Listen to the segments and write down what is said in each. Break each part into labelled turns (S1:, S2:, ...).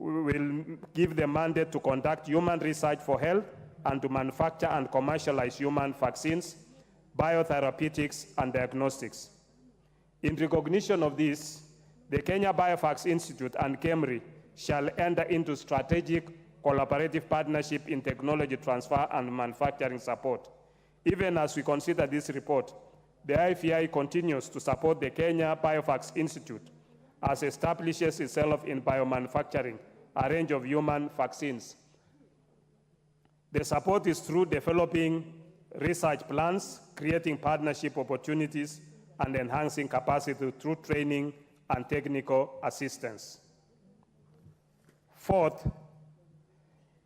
S1: will give the mandate to conduct human research for health and to manufacture and commercialize human vaccines, biotherapeutics, and diagnostics. In recognition of this, the Kenya Biovax Institute and KEMRI shall enter into strategic collaborative partnership in technology transfer and manufacturing support. Even as we consider this report, the IFI continues to support the Kenya Biovax Institute as it establishes itself in biomanufacturing, a range of human vaccines. The support is through developing research plans, creating partnership opportunities, and enhancing capacity through training and technical assistance. Fourth,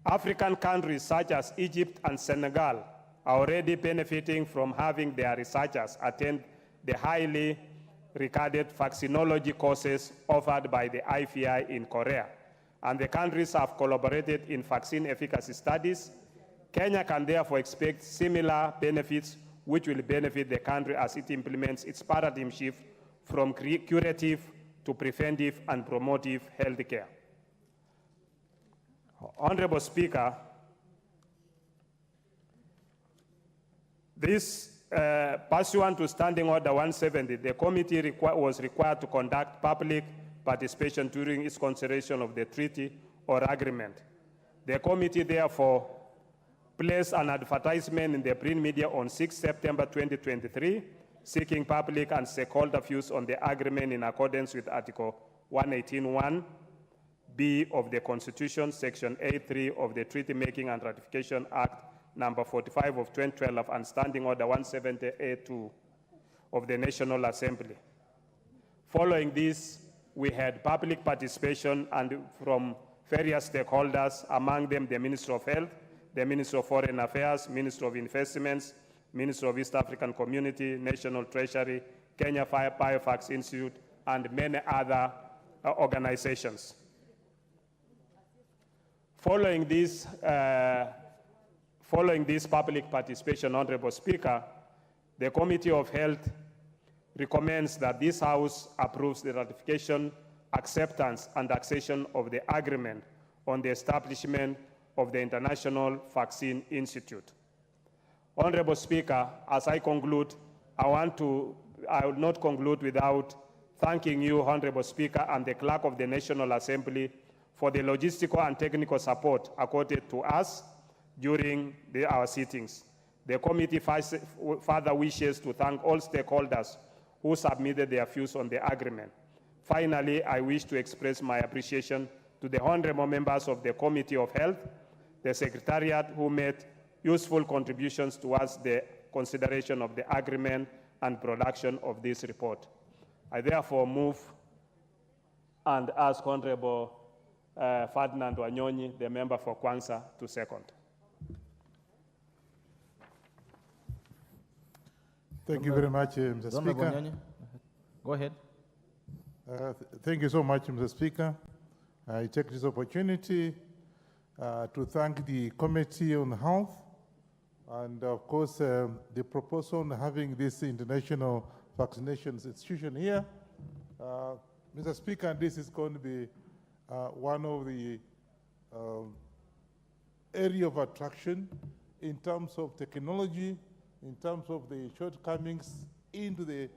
S1: African countries such as Egypt and Senegal are already benefiting from having their researchers attend the highly regarded vaccinology courses offered by the IFI in Korea, and the countries have collaborated in vaccine efficacy studies. Kenya can therefore expect similar benefits, which will benefit the country as it implements its paradigm shift from curative to preventive and promotive healthcare. Honorable Speaker, pursuant to Standing Order 170, the committee was required to conduct public participation during its consideration of the treaty or agreement. The committee therefore placed an advertisement in the print media on 6 September 2023, seeking public and stakeholder views on the agreement in accordance with Article 118(1)(b) of the Constitution, Section 8(3) of the Treaty Making and Ratification Act number 45 of 2012 and Standing Order 170A2 of the National Assembly. Following this, we had public participation and from various stakeholders, among them the Minister of Health, the Minister of Foreign Affairs, Minister of Investments, Minister of East African Community, National Treasury, Kenya Biovax Institute, and many other organizations. Following this public participation, Honorable Speaker, the Committee of Health recommends that this House approves the ratification, acceptance, and accession of the agreement on the establishment of the International Vaccine Institute. Honorable Speaker, as I conclude, I will not conclude without thanking you, Honorable Speaker, and the Clerk of the National Assembly for the logistical and technical support accorded to us during our sittings. The committee further wishes to thank all stakeholders who submitted their views on the agreement. Finally, I wish to express my appreciation to the honorable members of the Committee of Health, the Secretariat, who made useful contributions towards the consideration of the agreement and production of this report. I therefore move and ask Honorable Ferdinand Wanyonyi, the member for Kwanza, to second.
S2: Thank you very much, Mr. Speaker.
S3: Go ahead.
S2: Thank you so much, Mr. Speaker. I take this opportunity to thank the Committee on Health and, of course, the proposal on having this international vaccinations institution here. Mr. Speaker, this is going to be one of the area of attraction in terms of technology, in terms of the shortcomings into the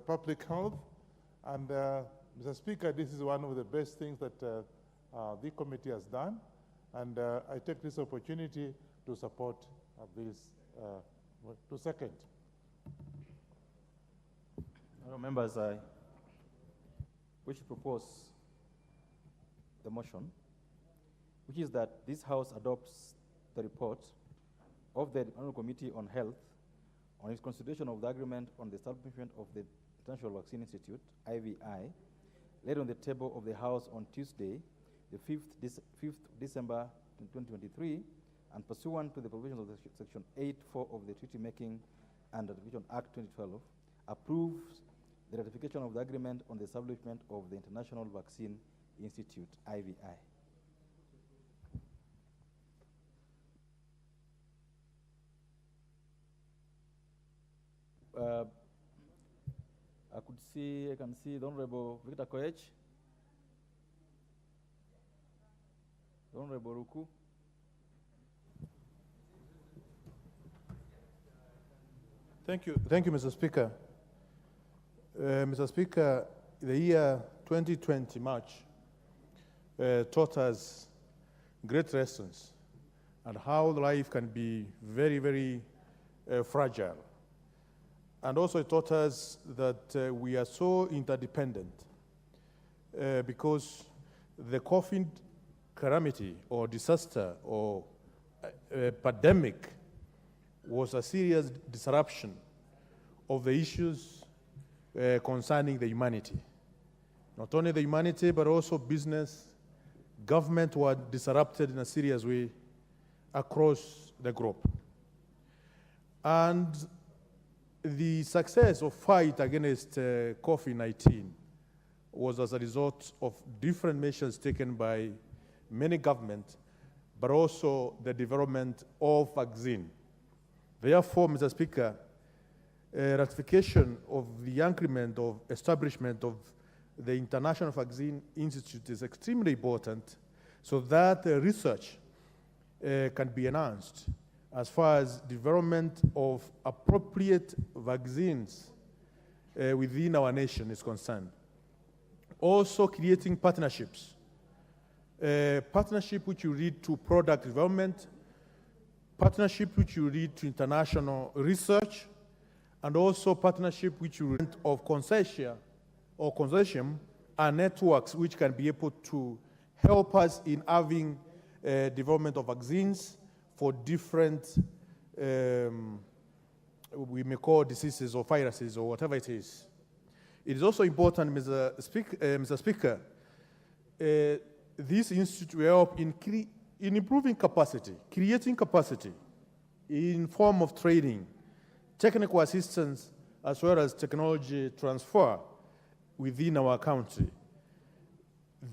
S2: public health. And Mr. Speaker, this is one of the best things that the committee has done. And I take this opportunity to support this, to second.
S3: Members, I wish to propose the motion, which is that this House adopts the report of the Honorable Committee on Health on its consideration of the agreement on the establishment of the International Vaccine Institute, IVI, laid on the table of the House on Tuesday, the 5th December 2023, and pursuant to the provisions of the Section 8(4) of the Treaty Making and Ratification Act 2012, approves the ratification of the agreement on the establishment of the International Vaccine Institute, IVI. I can see the Honorable Victor Koech. The Honorable Ruku.
S2: Thank you, Mr. Speaker. Mr. Speaker, the year 2020, March, taught us great lessons and how life can be very, very fragile. And also it taught us that we are so interdependent because the COVID calamity or disaster or pandemic was a serious disruption of the issues concerning the humanity. Not only the humanity, but also business, government were disrupted in a serious way across the globe. And the success of fight against COVID-19 was as a result of different measures taken by many governments, but also the development of vaccine. Therefore, Mr. Speaker, ratification of the agreement of establishment of the International Vaccine Institute is extremely important so that research can be enhanced as far as development of appropriate vaccines within our nation is concerned. Also creating partnerships. Partnership which will lead to product development, partnership which will lead to international research, and also partnership which will lead of consortia or consortium and networks which can be able to help us in having development of vaccines for different, we may call diseases or viruses or whatever it is. It is also important, Mr. Speaker, this institute will help in improving capacity, creating capacity in form of training, technical assistance, as well as technology transfer within our country.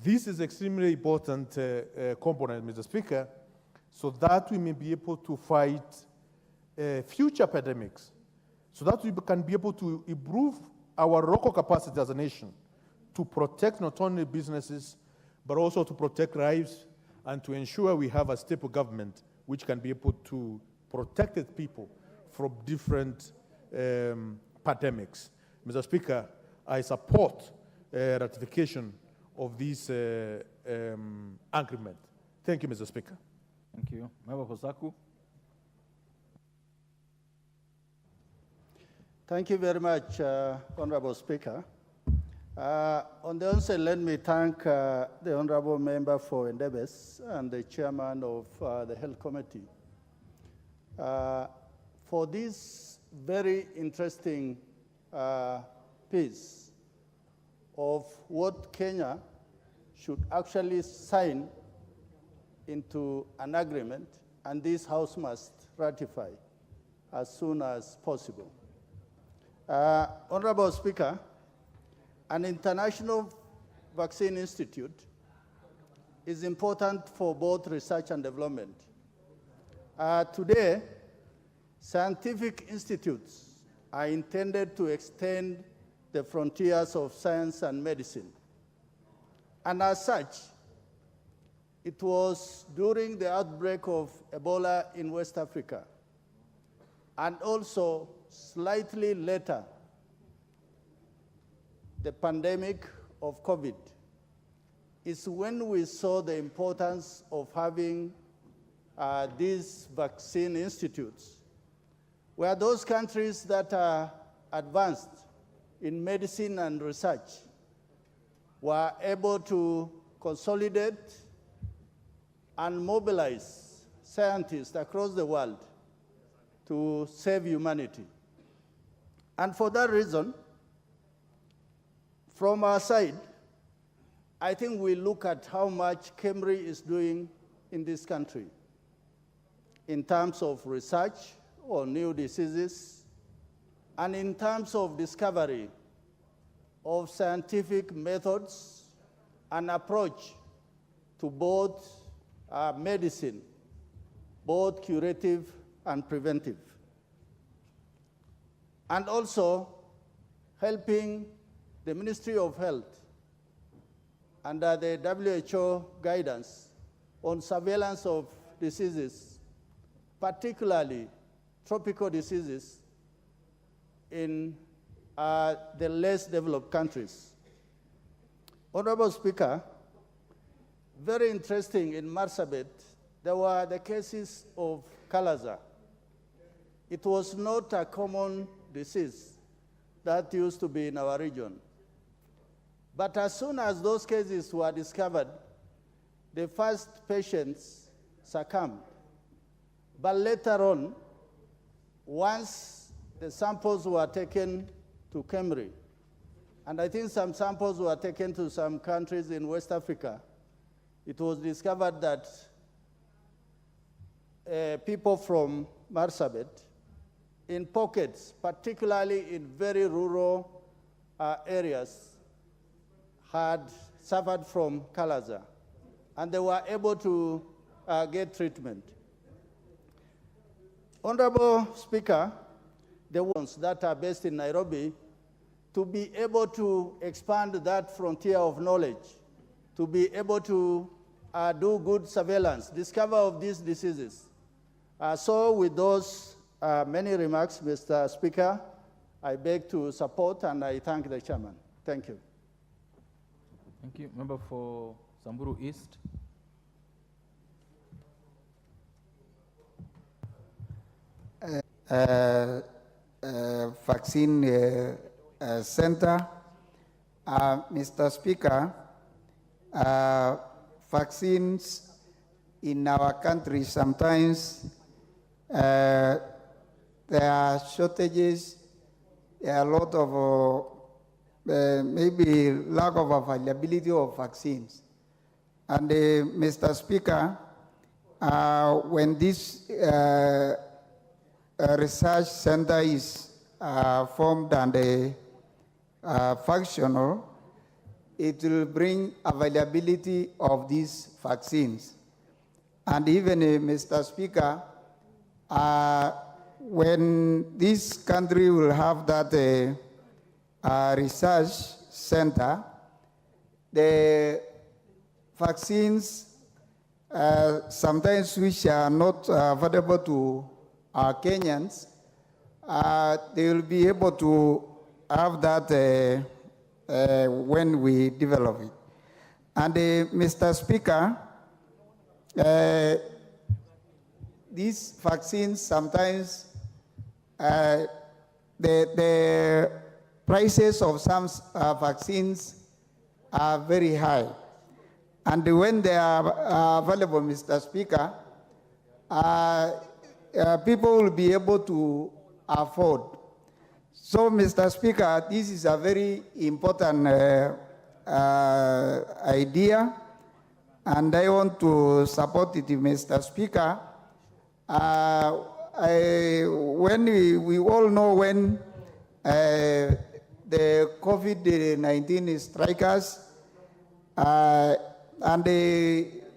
S2: This is extremely important component, Mr. Speaker, so that we may be able to fight future pandemics, so that we can be able to improve our local capacity as a nation to protect not only businesses, but also to protect lives and to ensure we have a stable government which can be able to protect its people from different pandemics. Mr. Speaker, I support ratification of this agreement. Thank you, Mr. Speaker.
S3: Thank you. Member Hosaku.
S4: Thank you very much, Honorable Speaker. On the onset, let me thank the Honorable Member for Endeavours and the Chairman of the Health Committee for this very interesting piece of what Kenya should actually sign into an agreement, and this House must ratify as soon as possible. Honorable Speaker, an international vaccine institute is important for both research and development. Today, scientific institutes are intended to extend the frontiers of science and medicine. And as such, it was during the outbreak of Ebola in West Africa, and also slightly later, the pandemic of COVID, is when we saw the importance of having these vaccine institutes, where those countries that are advanced in medicine and research were able to consolidate and mobilize scientists across the world to save humanity. And for that reason, from our side, I think we look at how much KEMRI is doing in this country in terms of research on new diseases and in terms of discovery of scientific methods and approach to both medicine, both curative and preventive. And also helping the Ministry of Health under the WHO guidance on surveillance of diseases, particularly tropical diseases in the less developed countries. Honorable Speaker, very interesting in Marsabit, there were the cases of Kwanza. It was not a common disease that used to be in our region. But as soon as those cases were discovered, the first patients succumbed. But later on, once the samples were taken to Kemri, and I think some samples were taken to some countries in West Africa, it was discovered that people from Marsabit, in pockets, particularly in very rural areas, had suffered from Kwanza, and they were able to get treatment. Honorable Speaker, the ones that are based in Nairobi, to be able to expand that frontier of knowledge, to be able to do good surveillance, discover of these diseases. So with those many remarks, Mr. Speaker, I beg to support and I thank the chairman. Thank you.
S3: Thank you. Member for Samburu East.
S5: Vaccine Center. Mr. Speaker, vaccines in our country sometimes there are shortages, a lot of maybe lack of availability of vaccines. And Mr. Speaker, when this research center is formed and functional, it will bring availability of these vaccines. And even, Mr. Speaker, when this country will have that research center, the vaccines, sometimes which are not available to our Kenyans, they will be able to have that when we develop it. And Mr. Speaker, these vaccines sometimes, the prices of some vaccines are very high. And when they are available, Mr. Speaker, people will be able to afford. So, Mr. Speaker, this is a very important idea, and I want to support it, Mr. Speaker. When we all know when the COVID-19 strike us, and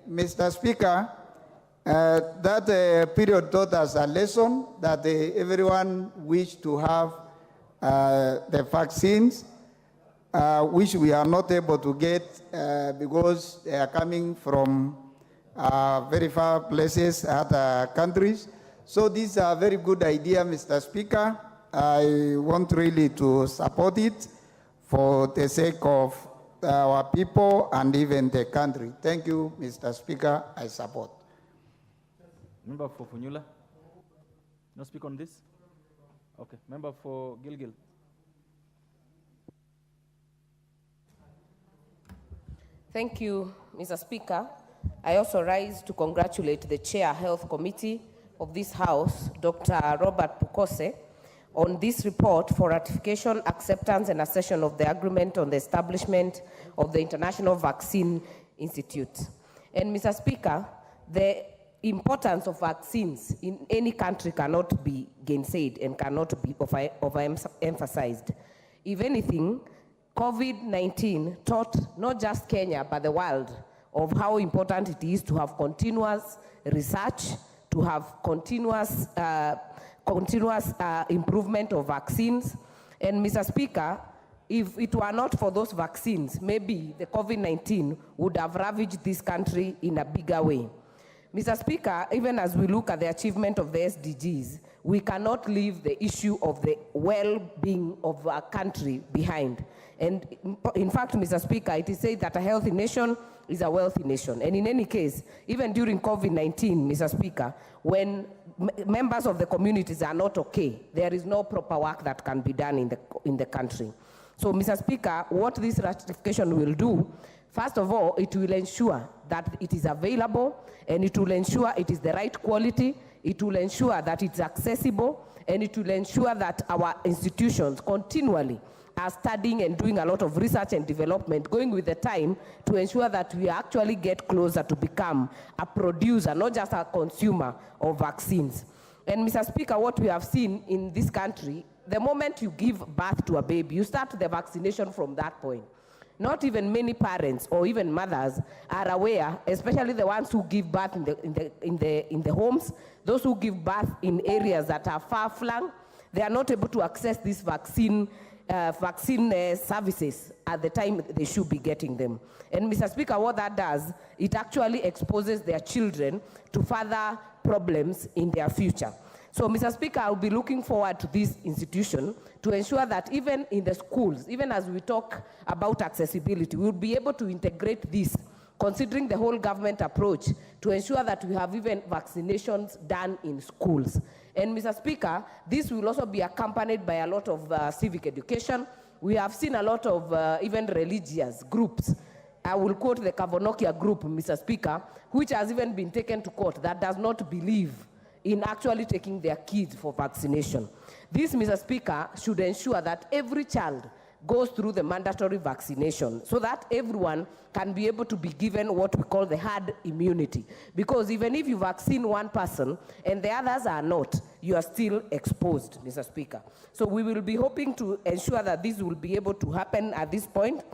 S5: Mr. Speaker, that period taught us a lesson that everyone wished to have the vaccines, which we are not able to get because they are coming from very far places, other countries. So this is a very good idea, Mr. Speaker. I want really to support it for the sake of our people and even the country. Thank you, Mr. Speaker. I support.
S3: Member for Funyula. No speak on this? Okay. Member for Gilgil.
S6: Thank you, Mr. Speaker. I also rise to congratulate the Chair Health Committee of this House, Dr. Robert Pukose, on this report for ratification, acceptance, and accession of the agreement on the establishment of the International Vaccine Institute. And Mr. Speaker, the importance of vaccines in any country cannot be gainsaid and cannot be overemphasized. If anything, COVID-19 taught not just Kenya, but the world of how important it is to have continuous research, to have continuous improvement of vaccines. And Mr. Speaker, if it were not for those vaccines, maybe the COVID-19 would have ravaged this country in a bigger way. Mr. Speaker, even as we look at the achievement of the SDGs, we cannot leave the issue of the well-being of our country behind. And in fact, Mr. Speaker, it is said that a healthy nation is a wealthy nation. And in any case, even during COVID-19, Mr. Speaker, when members of the communities are not okay, there is no proper work that can be done in the country. So, Mr. Speaker, what this ratification will do, first of all, it will ensure that it is available, and it will ensure it is the right quality, it will ensure that it's accessible, and it will ensure that our institutions continually are studying and doing a lot of research and development, going with the time to ensure that we actually get closer to become a producer, not just a consumer of vaccines. And Mr. Speaker, what we have seen in this country, the moment you give birth to a baby, you start the vaccination from that point. Not even many parents or even mothers are aware, especially the ones who give birth in the homes, those who give birth in areas that are far-flung. They are not able to access these vaccine services at the time they should be getting them. And Mr. Speaker, what that does, it actually exposes their children to further problems in their future. So, Mr. Speaker, I'll be looking forward to this institution to ensure that even in the schools, even as we talk about accessibility, we'll be able to integrate this, considering the whole government approach, to ensure that we have even vaccinations done in schools. And, Mr. Speaker, this will also be accompanied by a lot of civic education. We have seen a lot of even religious groups. I will quote the Kavonokia group, Mr. Speaker, which has even been taken to court that does not believe in actually taking their kids for vaccination. This, Mr. Speaker, should ensure that every child goes through the mandatory vaccination so that everyone can be able to be given what we call the herd immunity. Because even if you vaccine one person and the others are not, you are still exposed, Mr. Speaker. So we will be hoping to ensure that this will be able to happen at this point.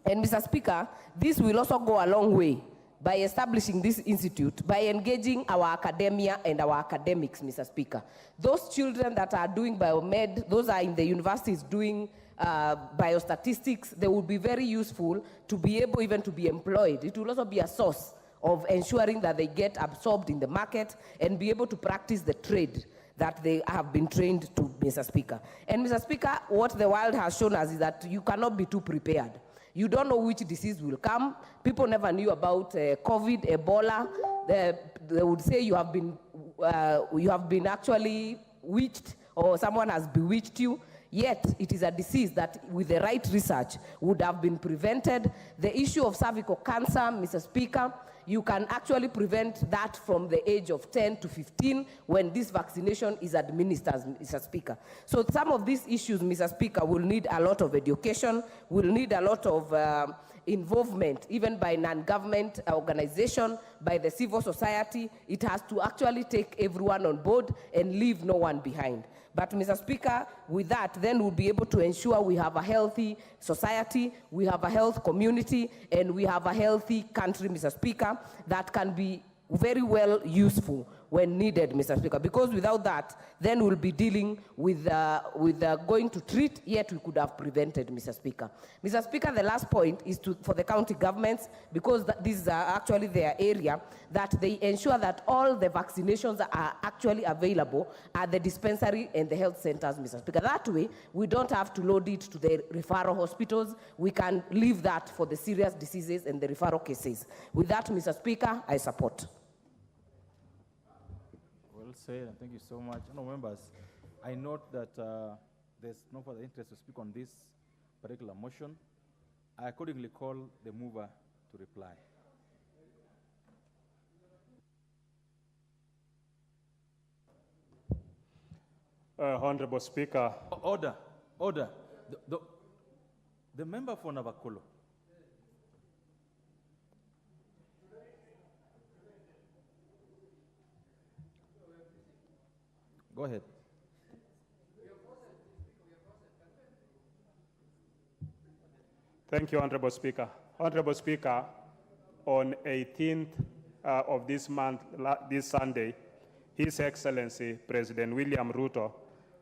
S6: And Mr. Speaker, this will also go a long way by establishing this institute, by engaging our academia and our academics, Mr. Speaker. Those children that are doing biomed, those are in the universities doing biostatistics, they will be very useful to be able even to be employed. It will also be a source of ensuring that they get absorbed in the market and be able to practice the trade that they have been trained to, Mr. Speaker. And Mr. Speaker, what the world has shown us is that you cannot be too prepared. You don't know which disease will come. People never knew about COVID, Ebola. They would say you have been actually witched, or someone has bewitched you. Yet it is a disease that with the right research would have been prevented. The issue of cervical cancer, Mr. Speaker, you can actually prevent that from the age of 10 to 15 when this vaccination is administered, Mr. Speaker. So some of these issues, Mr. Speaker, will need a lot of education, will need a lot of involvement, even by non-government organization, by the civil society. It has to actually take everyone on board and leave no one behind. But, Mr. Speaker, with that, then we'll be able to ensure we have a healthy society, we have a health community, and we have a healthy country, Mr. Speaker, that can be very well useful when needed, Mr. Speaker, because without that, then we'll be dealing with going to treat, yet we could have prevented, Mr. Speaker. Mr. Speaker, the last point is for the county governments, because this is actually their area, that they ensure that all the vaccinations are actually available at the dispensary and the health centers, Mr. Speaker. That way, we don't have to load it to the referral hospitals. We can leave that for the serious diseases and the referral cases. With that, Mr. Speaker, I support.
S3: Well said, and thank you so much. Members, I note that there's no further interest to speak on this particular motion. I accordingly call the mover to reply.
S1: Honorable Speaker.
S3: Order. The member for Navakolo. Go ahead.
S1: Thank you, Honorable Speaker. Honorable Speaker, on 18th of this month, this Sunday, His Excellency President William Ruto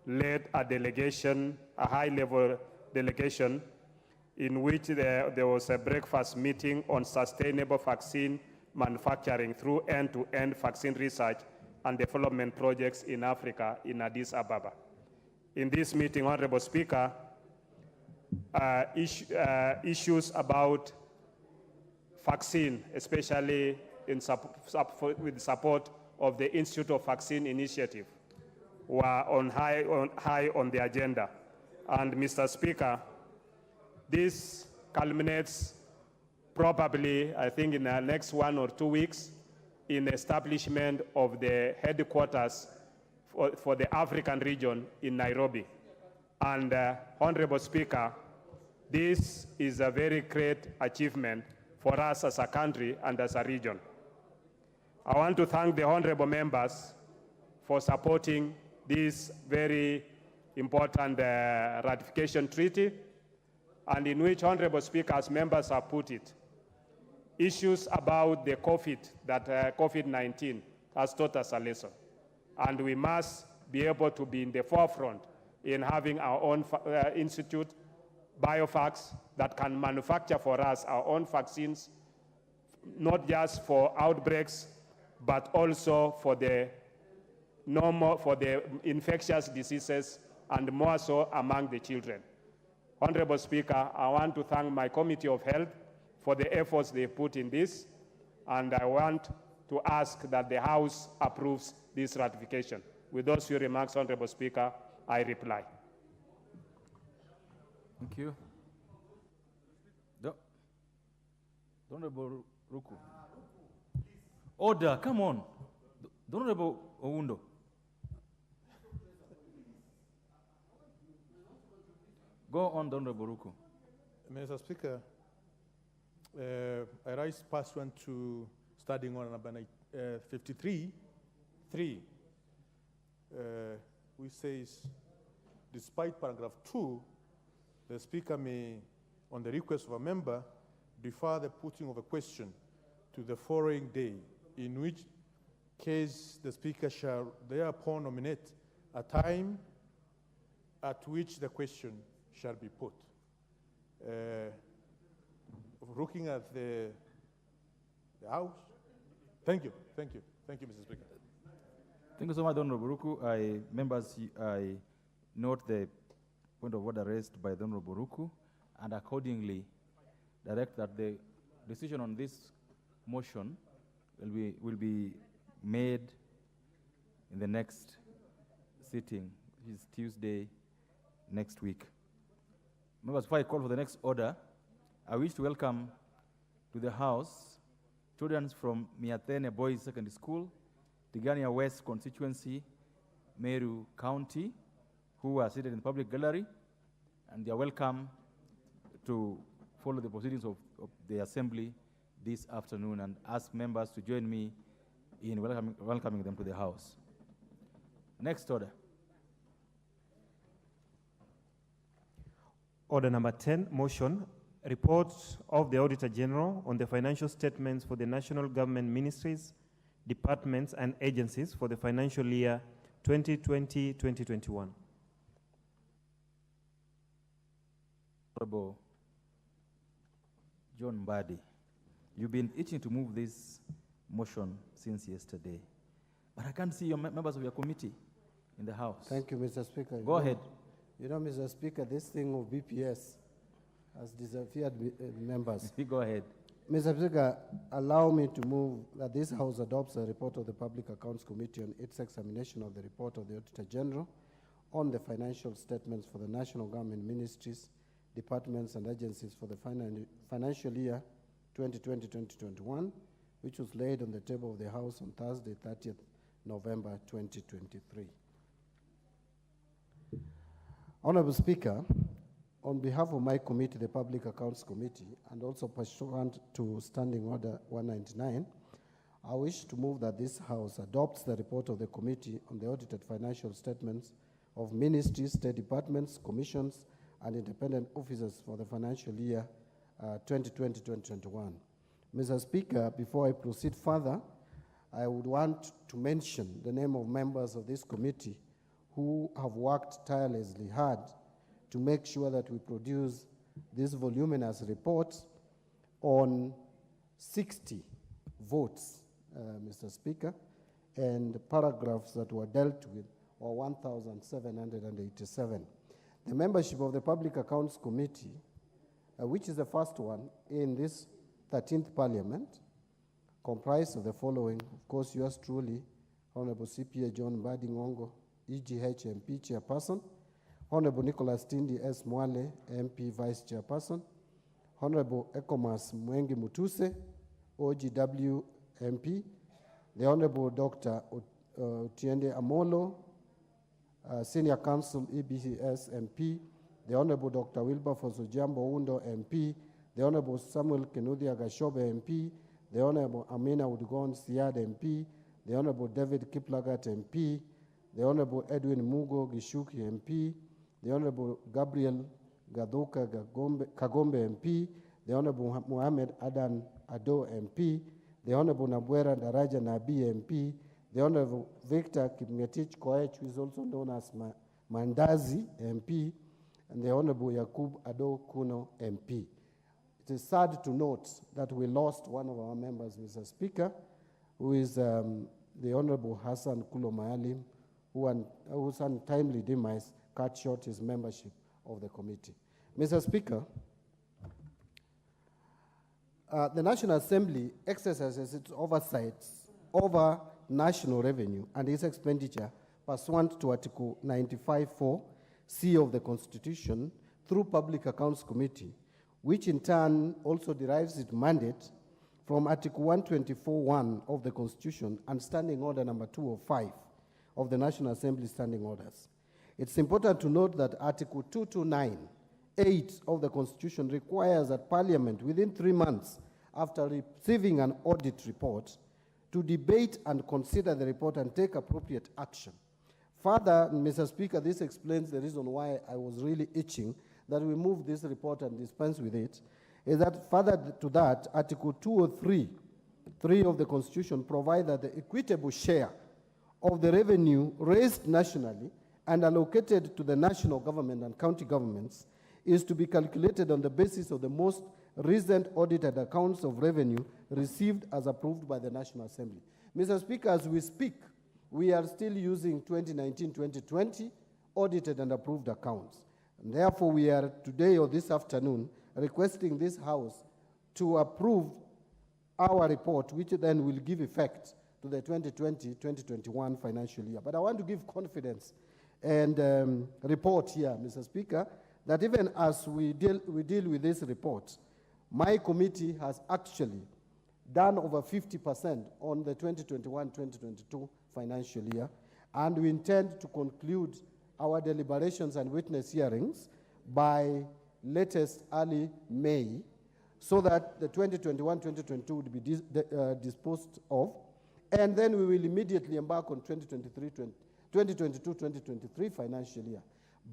S1: led a delegation, a high-level delegation in which there was a breakfast meeting on sustainable vaccine manufacturing through end-to-end vaccine research and development projects in Africa in Addis Ababa. In this meeting, Honorable Speaker, issues about vaccine, especially with support of the Institute of Vaccine Initiative, were high on the agenda. And Mr. Speaker, this culminates probably, I think, in the next 1 or 2 weeks in establishment of the headquarters for the African region in Nairobi. And Honorable Speaker, this is a very great achievement for us as a country and as a region. I want to thank the honorable members for supporting this very important ratification treaty, and in which honorable speakers members have put it. Issues about the COVID-19 has taught us a lesson, and we must be able to be in the forefront in having our own institute, Biofax, that can manufacture for us our own vaccines, not just for outbreaks, but also for the infectious diseases, and more so among the children. Honorable Speaker, I want to thank my Committee of Health for the efforts they put in this, and I want to ask that the House approves this ratification. With those few remarks, Honorable Speaker, I reply.
S3: Thank you. Honorable Ruku. Order, come on. Honorable Oundo. Go on, Honorable Ruku.
S2: Mr. Speaker, I rise pursuant to studying on number 53(3), which says, despite paragraph 2, the Speaker may, on the request of a member, defer the putting of a question to the following day, in which case the Speaker shall thereupon nominate a time at which the question shall be put. Looking at the House. Thank you, Mr. Speaker.
S3: Thank you so much, Honorable Ruku. Members, I note the point of order raised by the Honorable Ruku, and accordingly direct that the decision on this motion will be made in the next sitting, which is Tuesday next week. Members, before I call for the next order, I wish to welcome to the House children from Miathene Boys Secondary School, Tigania West constituency, Meru County, who are seated in the public gallery, and they are welcome to follow the proceedings of the Assembly this afternoon, and ask members to join me in welcoming them to the House. Next order.
S7: Order number 10, motion, report of the Auditor General on the financial statements for the national government ministries, departments, and agencies for the financial year 2020-2021.
S3: Honorable John Mbadi, you've been itching to move this motion since yesterday, but I can't see your members of your committee in the House.
S8: Thank you, Mr. Speaker.
S3: Go ahead.
S8: You know, Mr. Speaker, this thing of BPS has disappeared members.
S3: Go ahead.
S8: Mr. Speaker, allow me to move that this House adopts a report of the Public Accounts Committee on its examination of the report of the Auditor General on the financial statements for the national government ministries, departments, and agencies for the financial year 2020-2021, which was laid on the table of the House on Thursday, 30th November 2023. Honorable Speaker, on behalf of my committee, the Public Accounts Committee, and also pursuant to Standing Order 199, I wish to move that this House adopts the report of the Committee on the audited financial statements of ministries, state departments, commissions, and independent officers for the financial year 2020-2021. Mr. Speaker, before I proceed further, I would want to mention the name of members of this committee who have worked tirelessly hard to make sure that we produce this voluminous report on 60 votes, Mr. Speaker, and paragraphs that were dealt with were 1,787. The membership of the Public Accounts Committee, which is the first one in this 13th Parliament, comprised of the following: of course, yours truly, Honorable CPA John Mbadi Ngongo, EGH MP Chairperson, Honorable Nicholas Tindi S. Mwale, MP Vice Chairperson, Honorable Ekomas Mwengi Mutuse, OGW MP, the Honorable Dr. Otiende Amolo, Senior Counsel EBCS MP, the Honorable Dr. Wilberforce Ojambo Undo MP, the Honorable Samuel Kenuthia Gashobe MP, the Honorable Amina Udgon Siad MP, the Honorable David Kiplagat MP, the Honorable Edwin Mugo Gishuki MP, the Honorable Gabriel Gaduka Kagombe MP, the Honorable Mohamed Adan Ado MP, the Honorable Nabwera Daraja Nabi MP, the Honorable Victor Kipngetich Koech, who is also known as Mandazi MP, and the Honorable Yakub Ado Kuno MP. It is sad to note that we lost one of our members, Mr. Speaker, who is the Honorable Hassan Kulo Maalim, whose untimely demise cut short his membership of the committee. Mr. Speaker, the National Assembly exercises its oversights over national revenue and its expenditure pursuant to Article 95(4) C of the Constitution through Public Accounts Committee, which in turn also derives its mandate from Article 124(1) of the Constitution and Standing Order number 205 of the National Assembly Standing Orders. It's important to note that Article 229(8) of the Constitution requires that Parliament, within 3 months after receiving an audit report, to debate and consider the report and take appropriate action. Further, Mr. Speaker, this explains the reason why I was really itching that we move this report and dispense with it, is that further to that, Article 203(3) of the Constitution provides that the equitable share of the revenue raised nationally and allocated to the national government and county governments is to be calculated on the basis of the most recent audited accounts of revenue received as approved by the National Assembly. Mr. Speaker, as we speak, we are still using 2019-2020 audited and approved accounts. And therefore, we are today or this afternoon requesting this House to approve our report, which then will give effect to the 2020-2021 financial year. But I want to give confidence and report here, Mr. Speaker, that even as we deal with this report, my committee has actually done over 50% on the 2021-2022 financial year, and we intend to conclude our deliberations and witness hearings by latest early May, so that the 2021-2022 would be disposed of, and then we will immediately embark on 2022-2023 financial year.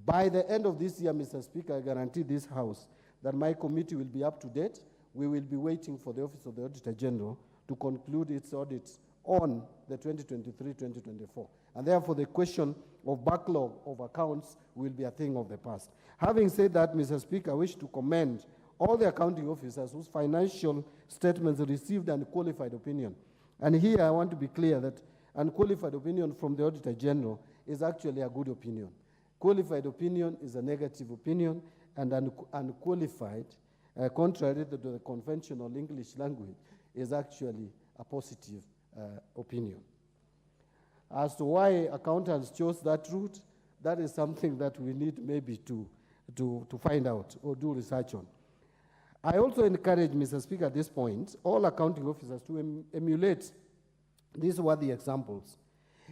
S8: By the end of this year, Mr. Speaker, I guarantee this House that my committee will be up to date. We will be waiting for the Office of the Auditor General to conclude its audits on the 2023-2024. And therefore, the question of backlog of accounts will be a thing of the past. Having said that, Mr. Speaker, I wish to commend all the accounting officers whose financial statements received unqualified opinion. And here I want to be clear that unqualified opinion from the Auditor General is actually a good opinion. Qualified opinion is a negative opinion, and unqualified, contrary to the conventional English language, is actually a positive opinion. As to why accountants chose that route, that is something that we need maybe to find out or do research on. I also encourage, Mr. Speaker, at this point, all accounting officers to emulate these worthy examples.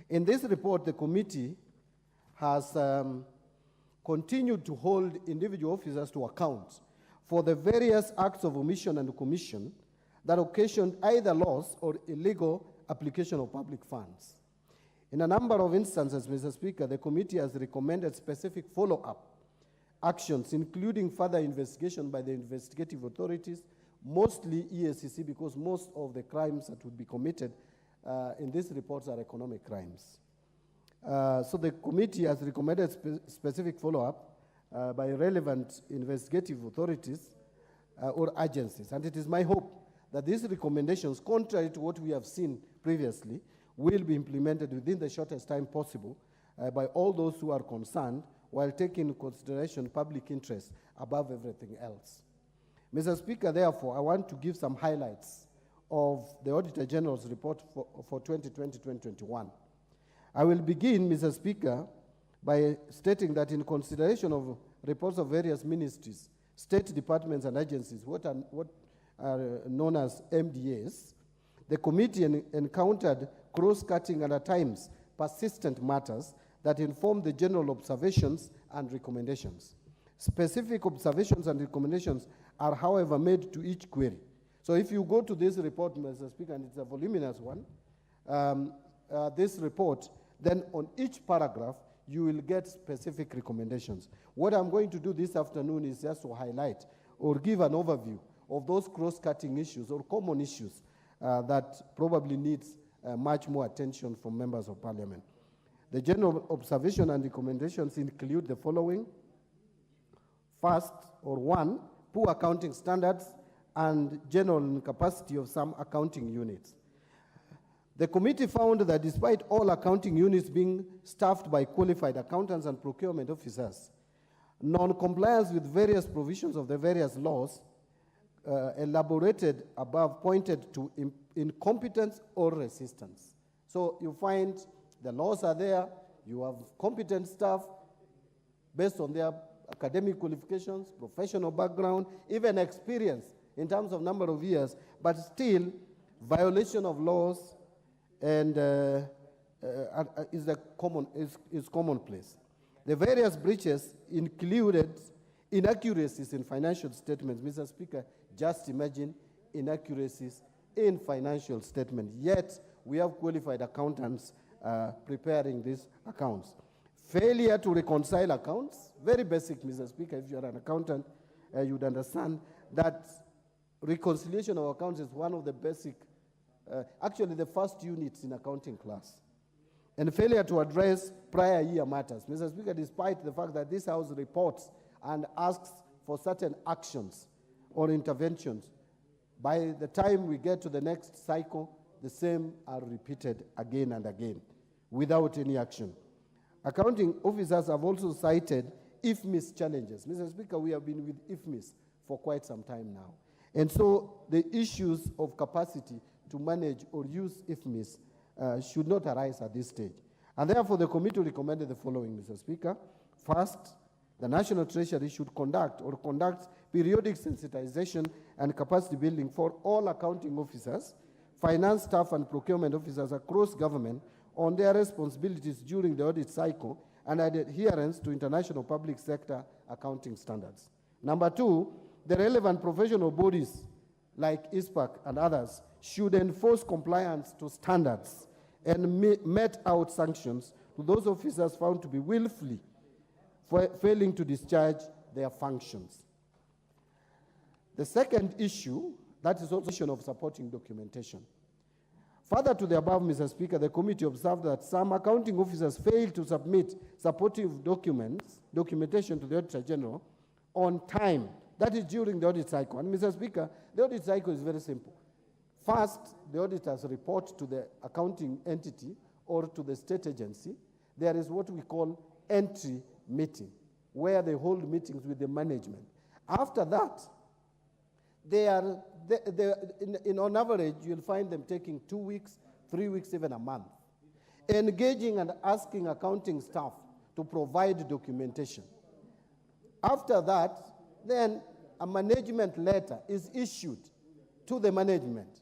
S8: In this report, the committee has continued to hold individual officers to account for the various acts of omission and commission that occasioned either loss or illegal application of public funds. In a number of instances, Mr. Speaker, the committee has recommended specific follow-up actions, including further investigation by the investigative authorities, mostly EACC, because most of the crimes that would be committed in these reports are economic crimes. So the committee has recommended specific follow-up by relevant investigative authorities or agencies. And it is my hope that these recommendations, contrary to what we have seen previously, will be implemented within the shortest time possible by all those who are concerned, while taking into consideration public interest above everything else. Mr. Speaker, therefore, I want to give some highlights of the Auditor General's report for 2020-2021. I will begin, Mr. Speaker, by stating that in consideration of reports of various ministries, state departments and agencies, what are known as MDAs, the committee encountered cross-cutting and at times persistent matters that inform the general observations and recommendations. Specific observations and recommendations are, however, made to each query. So if you go to this report, Mr. Speaker, and it's a voluminous one, this report, then on each paragraph, you will get specific recommendations. What I'm going to do this afternoon is just to highlight or give an overview of those cross-cutting issues or common issues that probably needs much more attention from members of parliament. The general observation and recommendations include the following. First, or one, poor accounting standards and general incapacity of some accounting units. The committee found that despite all accounting units being staffed by qualified accountants and procurement officers, non-compliance with various provisions of the various laws elaborated above pointed to incompetence or resistance. So you find the laws are there, you have competent staff based on their academic qualifications, professional background, even experience in terms of number of years, but still violation of laws and is commonplace. The various breaches included inaccuracies in financial statements. Mr. Speaker, just imagine inaccuracies in financial statements. Yet, we have qualified accountants preparing these accounts. Failure to reconcile accounts, very basic, Mr. Speaker. If you're an accountant, you'd understand that reconciliation of accounts is one of the basic, actually the first units in accounting class. And failure to address prior year matters. Mr. Speaker, despite the fact that this House reports and asks for certain actions or interventions, by the time we get to the next cycle, the same are repeated again and again without any action. Accounting officers have also cited IFMIS challenges. Mr. Speaker, we have been with IFMIS for quite some time now. And so the issues of capacity to manage or use IFMIS should not arise at this stage. And therefore, the committee recommended the following, Mr. Speaker. First, the National Treasury should conduct periodic sensitization and capacity building for all accounting officers, finance staff and procurement officers across government on their responsibilities during the audit cycle and adherence to international public sector accounting standards. Number two, the relevant professional bodies like ISPAC and others should enforce compliance to standards and met out sanctions to those officers found to be willfully failing to discharge their functions. The second issue, that is also of supporting documentation. Further to the above, Mr. Speaker, the committee observed that some accounting officers failed to submit supportive documentation to the Auditor General on time. That is during the audit cycle. And Mr. Speaker, the audit cycle is very simple. First, the auditors report to the accounting entity or to the state agency. There is what we call entry meeting, where they hold meetings with the management. After that, on average, you'll find them taking 2 weeks, 3 weeks, even a month, engaging and asking accounting staff to provide documentation. After that, then a management letter is issued to the management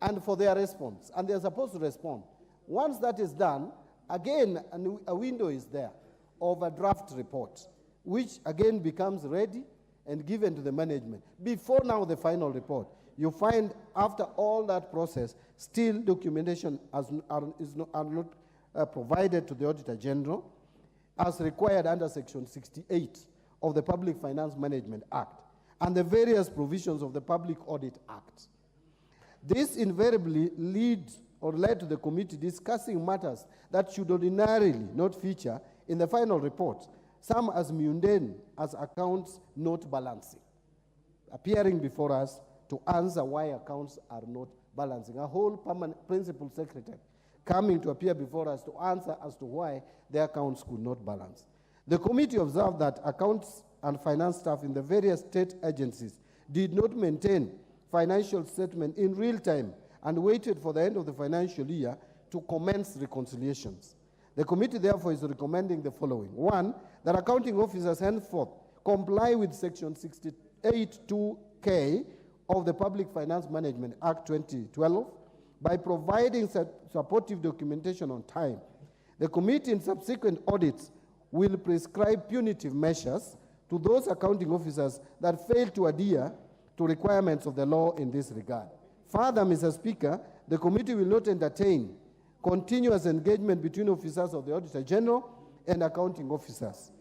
S8: and for their response, and they're supposed to respond. Once that is done, again, a window is there of a draft report, which again becomes ready and given to the management. Before now the final report, you find after all that process, still documentation are not provided to the Auditor General as required under Section 68 of the Public Finance Management Act and the various provisions of the Public Audit Act. This invariably led to the committee discussing matters that should ordinarily not feature in the final report, some as mundane as accounts not balancing, appearing before us to answer why accounts are not balancing. A whole permanent principal secretary coming to appear before us to answer as to why the accounts could not balance. The committee observed that accounts and finance staff in the various state agencies did not maintain financial statement in real time and waited for the end of the financial year to commence reconciliations. The committee therefore is recommending the following. One, that accounting officers henceforth comply with section 68(2)(k) of the Public Finance Management Act 2012 by providing supportive documentation on time. The committee in subsequent audits will prescribe punitive measures to those accounting officers that fail to adhere to requirements of the law in this regard. Further, Mr. Speaker, the committee will not entertain continuous engagement between officers of the Auditor General and accounting officers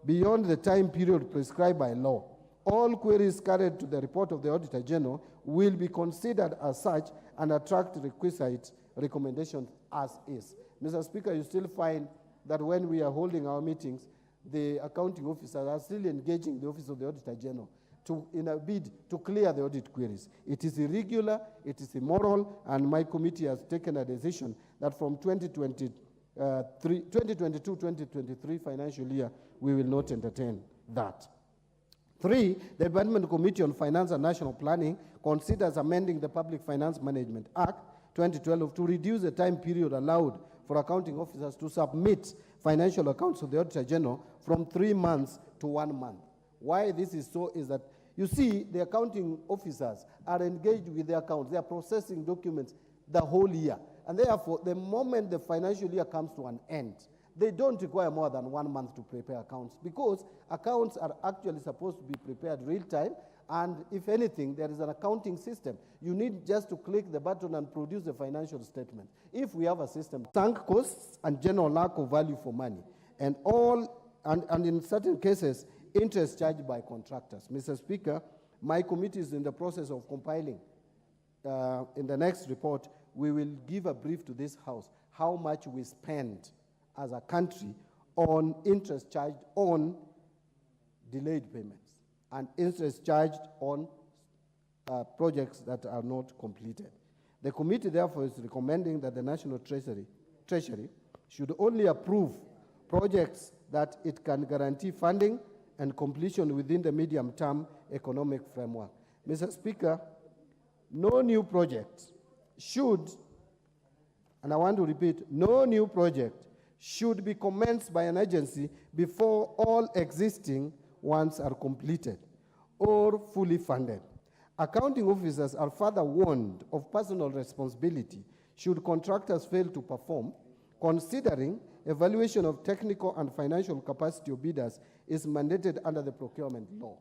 S8: beyond the time period prescribed by law. All queries carried to the report of the Auditor General will be considered as such and attract requisite recommendations as is. Mr. Speaker, you still find that when we are holding our meetings, the accounting officers are still engaging the Office of the Auditor General in a bid to clear the audit queries. It is irregular, it is immoral, and my committee has taken a decision that from 2022-2023 financial year, we will not entertain that. 3, the Department Committee on Finance and National Planning considers amending the Public Finance Management Act 2012 to reduce the time period allowed for accounting officers to submit financial accounts to the Auditor General from 3 months to 1 month. Why this is so is that, you see, the accounting officers are engaged with the accounts. They are processing documents the whole year. And therefore, the moment the financial year comes to an end, they don't require more than 1 month to prepare accounts, because accounts are actually supposed to be prepared real time, and if anything, there is an accounting system. You need just to click the button and produce the financial statement. If we have a system, sunk costs and general lack of value for money, and in certain cases, interest charged by contractors. Mr. Speaker, my committee is in the process of compiling. In the next report, we will give a brief to this House how much we spend as a country on interest charged on delayed payments and interest charged on projects that are not completed. The committee therefore is recommending that the National Treasury should only approve projects that it can guarantee funding and completion within the medium-term economic framework. Mr. Speaker, no new project should, and I want to repeat, no new project should be commenced by an agency before all existing ones are completed or fully funded. Accounting officers are further warned of personal responsibility should contractors fail to perform, considering evaluation of technical and financial capacity of bidders is mandated under the procurement law.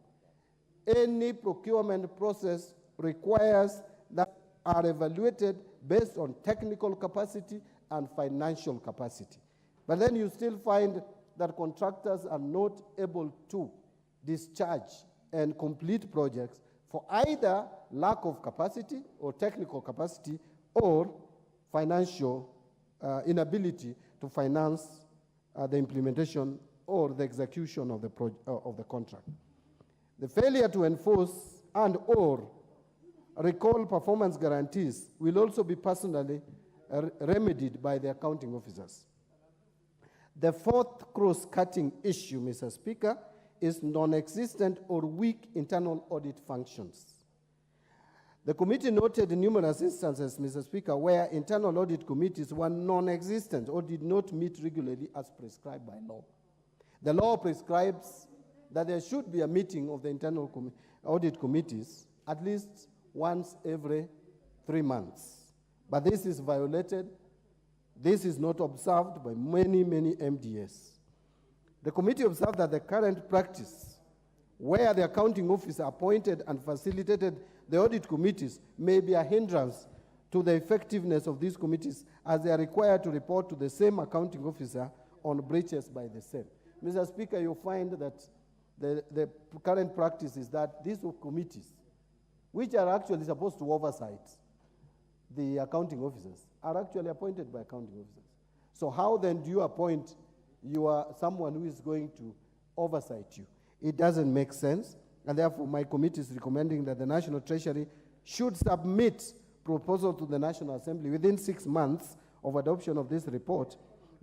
S8: Any procurement process requires that are evaluated based on technical capacity and financial capacity. But then you still find that contractors are not able to discharge and complete projects for either lack of capacity or technical capacity or financial inability to finance the implementation or the execution of the contract. The failure to enforce and or recall performance guarantees will also be personally remedied by the accounting officers. The fourth cross-cutting issue, Mr. Speaker, is non-existent or weak internal audit functions. The committee noted numerous instances, Mr. Speaker, where internal audit committees were non-existent or did not meet regularly as prescribed by law. The law prescribes that there should be a meeting of the internal audit committees at least once every 3 months. But this is violated. This is not observed by many MDS. The committee observed that the current practice, where the accounting officer appointed and facilitated the audit committees, may be a hindrance to the effectiveness of these committees, as they are required to report to the same accounting officer on breaches by the same. Mr. Speaker, you'll find that the current practice is that these committees, which are actually supposed to oversight the accounting officers, are actually appointed by accounting officers. So how then do you appoint someone who is going to oversight you. It doesn't make sense, and therefore my committee is recommending that the National Treasury should submit proposal to the National Assembly within 6 months of adoption of this report,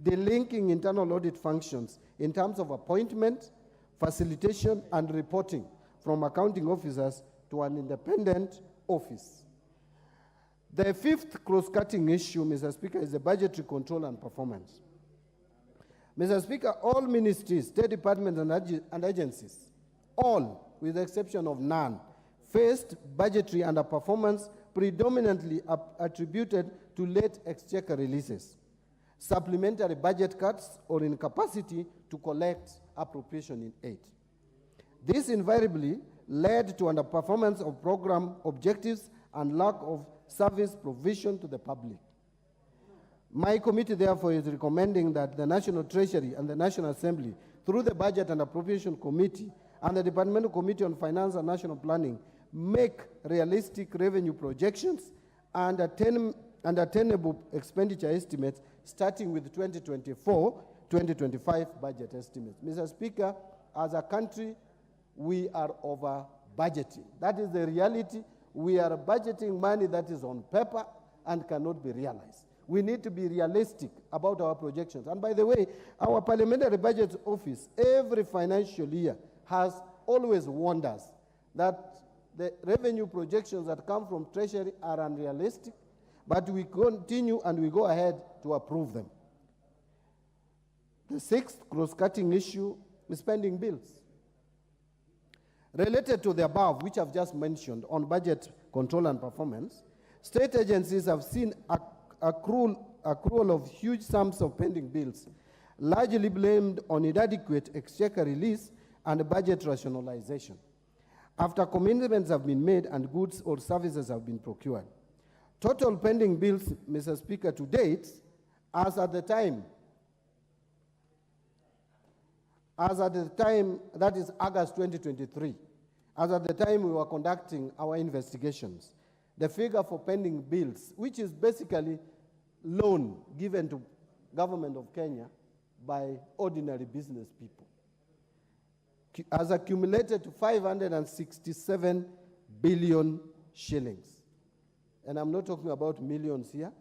S8: delinking internal audit functions in terms of appointment, facilitation, and reporting from accounting officers to an independent office. The fifth cross-cutting issue, Mr. Speaker, is the budgetary control and performance. Mr. Speaker, all ministries, state departments, and agencies, all, with the exception of none, faced budgetary underperformance predominantly attributed to late exchequer releases, supplementary budget cuts, or incapacity to collect appropriation in aid. This invariably led to underperformance of program objectives and lack of service provision to the public. My committee, therefore, is recommending that the National Treasury and the National Assembly, through the Budget and Appropriation Committee and the Departmental Committee on Finance and National Planning, make realistic revenue projections and attainable expenditure estimates starting with 2024-2025 budget estimates. Mr. Speaker, as a country, we are over budgeting. That is the reality. We are budgeting money that is on paper and cannot be realized. We need to be realistic about our projections. And by the way, our Parliamentary Budget Office, every financial year, has always warned us that the revenue projections that come from Treasury are unrealistic, but we continue and we go ahead to approve them. The sixth cross-cutting issue is spending bills. Related to the above, which I've just mentioned on budget control and performance, state agencies have seen accrual of huge sums of pending bills, largely blamed on inadequate exchequer release and budget rationalization, after commitments have been made and goods or services have been procured. Total pending bills, Mr. Speaker, to date, as at the time, that is August 2023, as at the time we were conducting our investigations, the figure for pending bills, which is basically loan given to government of Kenya by ordinary business people, has accumulated to 567 billion shillings. And I'm not talking about millions here,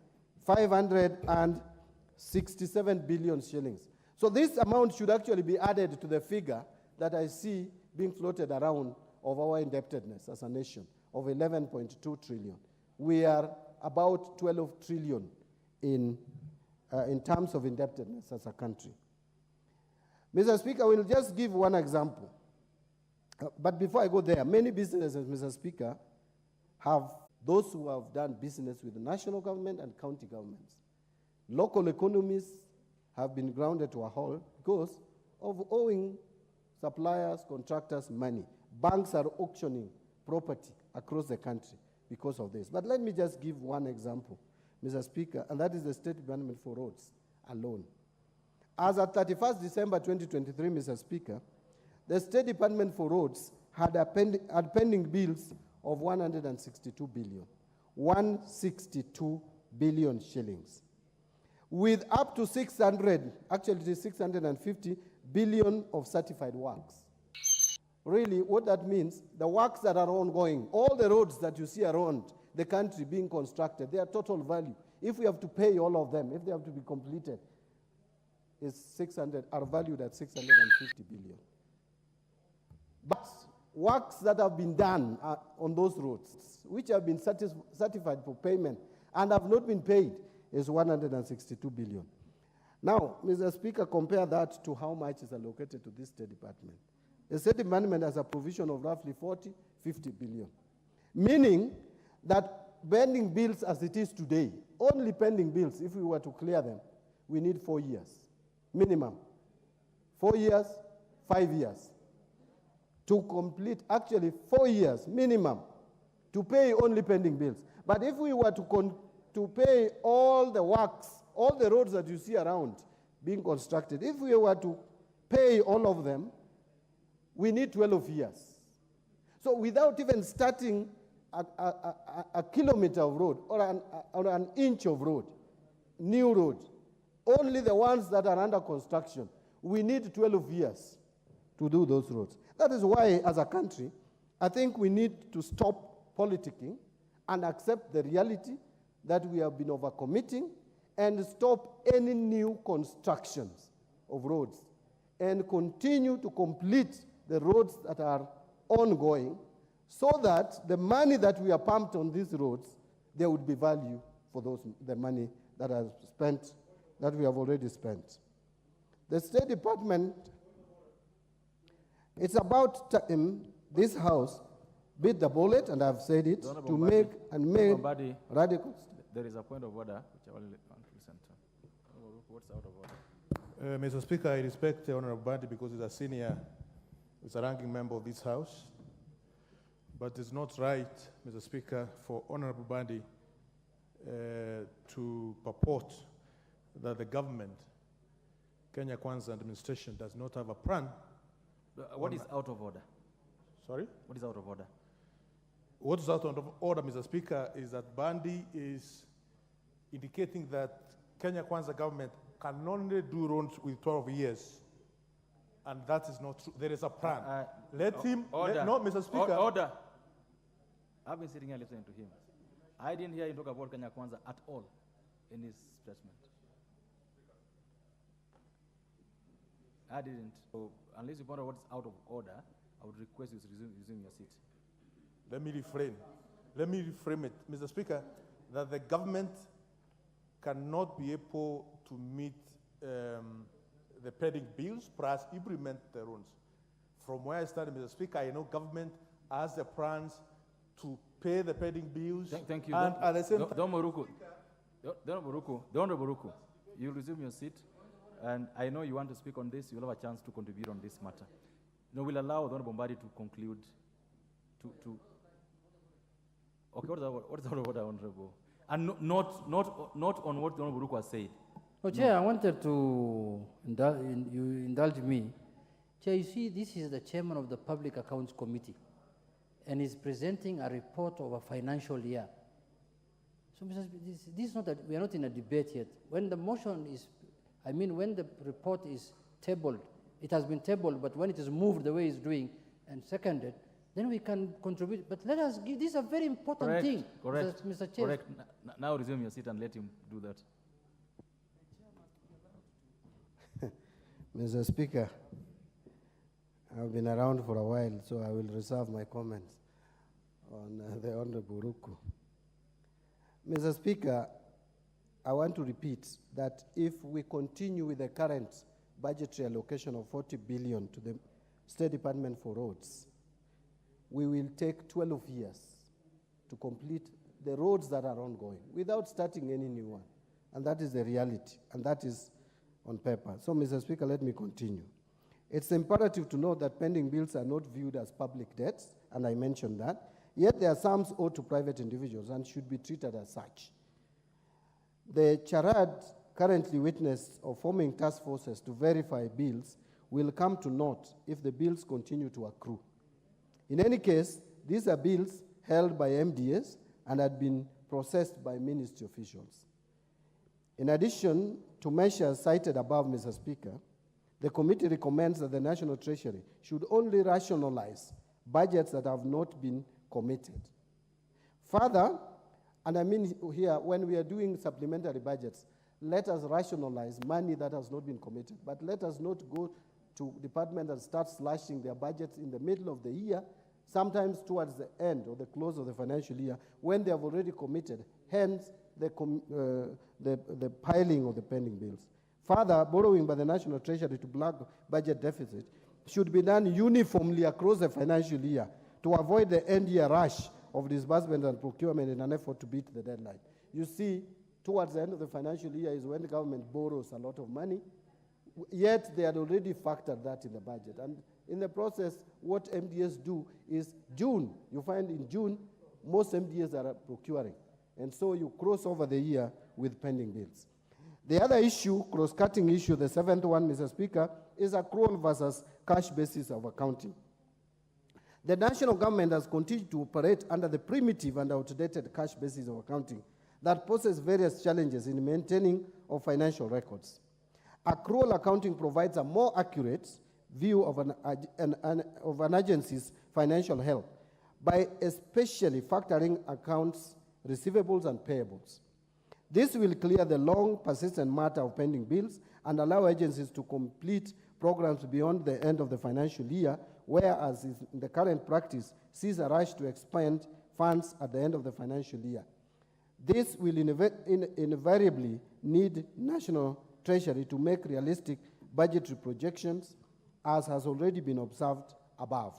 S8: 567 billion shillings. So this amount should actually be added to the figure that I see being floated around of our indebtedness as a nation of 11.2 trillion. We are about 12 trillion in terms of indebtedness as a country. Mr. Speaker, we'll just give one example. But before I go there, many businesses, Mr. Speaker, have those who have done business with the national government and county governments. Local economies have been grounded to a halt because of owing suppliers, contractors money. Banks are auctioning property across the country because of this. But let me just give one example, Mr. Speaker, and that is the State Department for Roads alone. As at 31st December 2023, Mr. Speaker, the State Department for Roads had pending bills of 162 billion shillings, with up to 650 billion of certified works. Really, what that means, the works that are ongoing, all the roads that you see around the country being constructed, their total value, if we have to pay all of them, if they have to be completed, are valued at 650 billion. But works that have been done on those roads, which have been certified for payment and have not been paid, is 162 billion. Now, Mr. Speaker, compare that to how much is allocated to this State Department. The State Department has a provision of roughly 50 billion, meaning that pending bills as it is today, only pending bills, if we were to clear them, we need 4 years, minimum. 4 years, 5 years. To complete, actually 4 years, minimum, to pay only pending bills. But if we were to pay all the works, all the roads that you see around being constructed, if we were to pay all of them, we need 12 years. So without even starting a kilometer of road or an inch of road, new road, only the ones that are under construction, we need 12 years to do those roads. That is why, as a country, I think we need to stop politicking and accept the reality that we have been overcommitting and stop any new constructions of roads and continue to complete the roads that are ongoing so that the money that we are pumped on these roads, there would be value for the money that are spent, that we have already spent. The State Department, it's about time this House bit the bullet, and I've said it, to make radical.
S3: There is a point of order which I will want to listen to. What's out of order?
S2: Mr. Speaker, I respect the Honorable Bandi because he's a senior, he's a ranking member of this House. But it's not right, Mr. Speaker, for Honorable Bandi to purport that the government, Kenya Kwanza administration, does not have a plan.
S3: What is out of order?
S2: Sorry?
S3: What is out of order?
S2: What is out of order, Mr. Speaker, is that Bandi is indicating that Kenya Kwanza government can only do roads with 12 years. And that is not true. There is a plan. Let him,
S3: order.
S2: No, Mr. Speaker.
S3: Order. I've been sitting here listening to him. I didn't hear him talk about Kenya Kwanza at all in his statement. I didn't. So unless you point out what's out of order, I would request you to resume your seat.
S2: Let me reframe it, Mr. Speaker, that the government cannot be able to meet the pending bills, plus implement the roads. From where I started, Mr. Speaker, I know government has the plans to pay the pending bills.
S3: Thank you.
S2: And at the same time,
S3: Don Boruku, you'll resume your seat. And I know you want to speak on this. You'll have a chance to contribute on this matter. No, we'll allow Don Bombadi to conclude. Okay, what is out of order, Honorable? And not on what Don Boruku has said.
S9: Oh, Chair, I wanted to indulge me. Chair, you see, this is the chairman of the Public Accounts Committee, and he's presenting a report of a financial year. So, this is not that we are not in a debate yet. When the motion is, when the report is tabled, it has been tabled, but when it is moved the way it's doing and seconded, then we can contribute. But let us give, this is a very important thing.
S3: Correct.
S9: Mr. Chair.
S3: Correct. Now resume your seat and let him do that.
S8: Mr. Speaker, I've been around for a while, so I will reserve my comments on the Honorable Ruku. Mr. Speaker, I want to repeat that if we continue with the current budgetary allocation of 40 billion to the State Department for Roads, we will take 12 years to complete the roads that are ongoing without starting any new one. And that is the reality, and that is on paper. So, Mr. Speaker, let me continue. It's imperative to note that pending bills are not viewed as public debts, and I mentioned that, yet there are sums owed to private individuals and should be treated as such. The charade currently witnessed of forming task forces to verify bills will come to naught if the bills continue to accrue. In any case, these are bills held by MDS and had been processed by ministry officials. In addition to measures cited above, Mr. Speaker, the committee recommends that the National Treasury should only rationalize budgets that have not been committed. Further, and I mean here, when we are doing supplementary budgets, let us rationalize money that has not been committed, but let us not go to departments and start slashing their budgets in the middle of the year, sometimes towards the end or the close of the financial year, when they have already committed, hence the piling of the pending bills. Further, borrowing by the National Treasury to plug budget deficit should be done uniformly across the financial year to avoid the end-year rush of disbursement and procurement in an effort to beat the deadline. You see, towards the end of the financial year is when the government borrows a lot of money, yet they had already factored that in the budget. And in the process, what MDS do is June, you find in June, most MDS are procuring. And so you cross over the year with pending bills. The other issue, cross-cutting issue, the seventh one, Mr. Speaker, is accrual versus cash basis of accounting. The national government has continued to operate under the primitive and outdated cash basis of accounting that poses various challenges in maintaining of financial records. Accrual accounting provides a more accurate view of an agency's financial health by especially factoring accounts receivables and payables. This will clear the long persistent matter of pending bills and allow agencies to complete programs beyond the end of the financial year, whereas in the current practice sees a rush to expend funds at the end of the financial year. This will invariably need National Treasury to make realistic budgetary projections, as has already been observed above.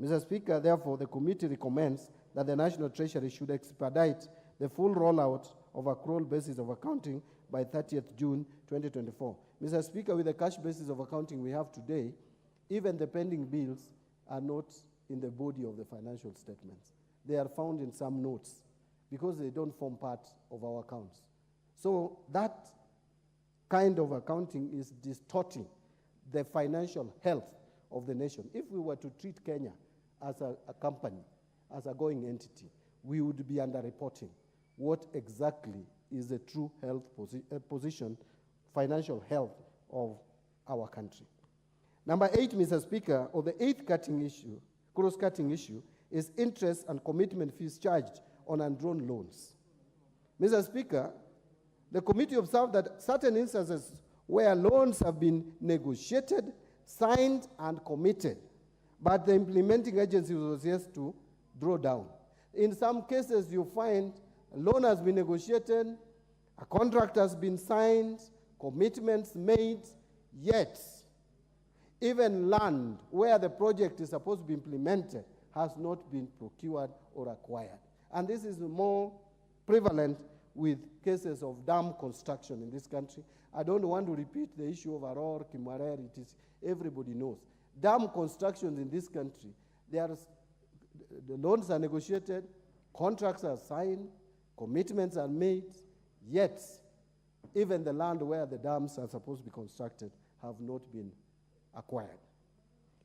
S8: Mr. Speaker, therefore, the committee recommends that the National Treasury should expedite the full rollout of accrual basis of accounting by 30th June 2024. Mr. Speaker, with the cash basis of accounting we have today, even the pending bills are not in the body of the financial statements. They are found in some notes because they don't form part of our accounts. So that kind of accounting is distorting the financial health of the nation. If we were to treat Kenya as a company, as a going entity, we would be underreporting what exactly is the true health position, financial health of our country. Number 8, Mr. Speaker, or the 8th cutting issue, cross-cutting issue, is interest and commitment fees charged on undrawn loans. Mr. Speaker, the committee observed that certain instances where loans have been negotiated, signed, and committed, but the implementing agency was yet to draw down. In some cases, you find a loan has been negotiated, a contract has been signed, commitments made, yet even land where the project is supposed to be implemented has not been procured or acquired. And this is more prevalent with cases of dam construction in this country. I don't want to repeat the issue of Aror, Kimarer, it is, everybody knows. Dam constructions in this country, the loans are negotiated, contracts are signed, commitments are made, yet even the land where the dams are supposed to be constructed have not been acquired.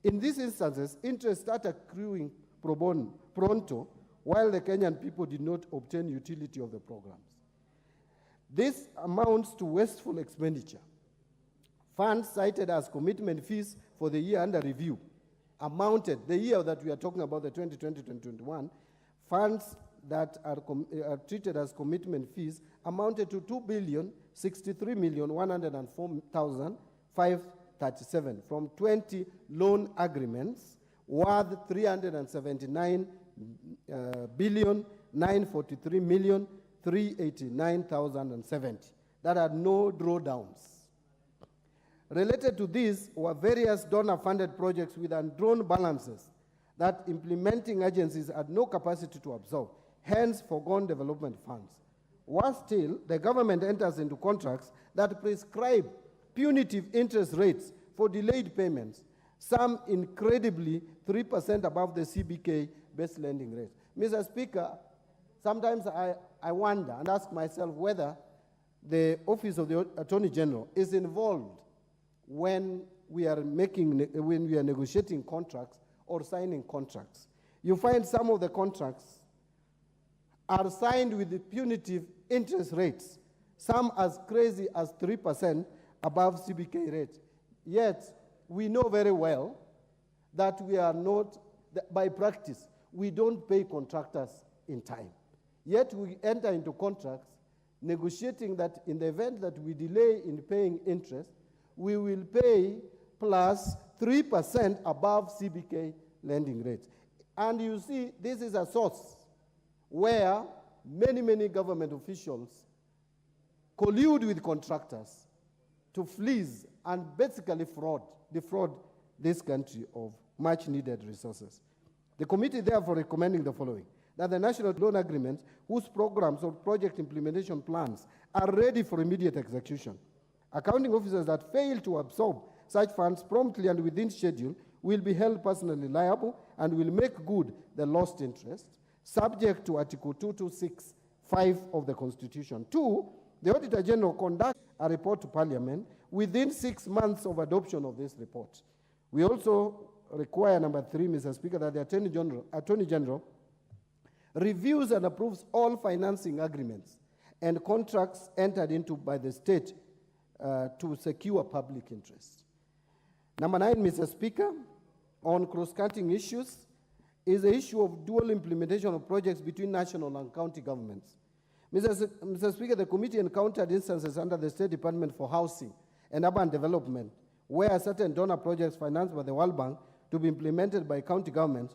S8: In these instances, interest started accruing pronto, while the Kenyan people did not obtain utility of the programs. This amounts to wasteful expenditure. Funds cited as commitment fees for the year under review amounted, the year that we are talking about, the 2020-2021, funds that are treated as commitment fees amounted to 2,063,104,537 from 20 loan agreements worth 379,943,389,070 that had no drawdowns. Related to this were various donor-funded projects with undrawn balances that implementing agencies had no capacity to absorb, hence foregone development funds. Worse still, the government enters into contracts that prescribe punitive interest rates for delayed payments, some incredibly 3% above the CBK-based lending rate. Mr. Speaker, sometimes I wonder and ask myself whether the Office of the Attorney General is involved when we are negotiating contracts or signing contracts. You find some of the contracts are signed with the punitive interest rates, some as crazy as 3% above CBK rate. Yet, we know very well that we are not, by practice, we don't pay contractors in time. Yet, we enter into contracts negotiating that in the event that we delay in paying interest, we will pay plus 3% above CBK lending rates. And you see, this is a source where many government officials collude with contractors to fleece and basically defraud this country of much needed resources. The committee therefore recommending the following: that the national loan agreements whose programs or project implementation plans are ready for immediate execution, accounting officers that fail to absorb such funds promptly and within schedule will be held personally liable and will make good the lost interest, subject to Article 2265 of the Constitution. 2, the Auditor General conducts a report to Parliament within 6 months of adoption of this report. We also require, number 3, Mr. Speaker, that the Attorney General reviews and approves all financing agreements and contracts entered into by the state to secure public interest. Number 9, Mr. Speaker, on cross-cutting issues, is the issue of dual implementation of projects between national and county governments. Mr. Speaker, the committee encountered instances under the State Department for Housing and Urban Development where certain donor projects financed by the World Bank to be implemented by county governments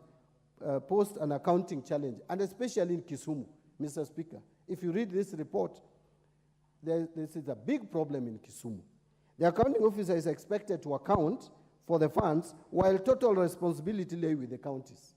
S8: posed an accounting challenge, and especially in Kisumu, Mr. Speaker. If you read this report, this is a big problem in Kisumu. The accounting officer is expected to account for the funds while total responsibility lay with the counties.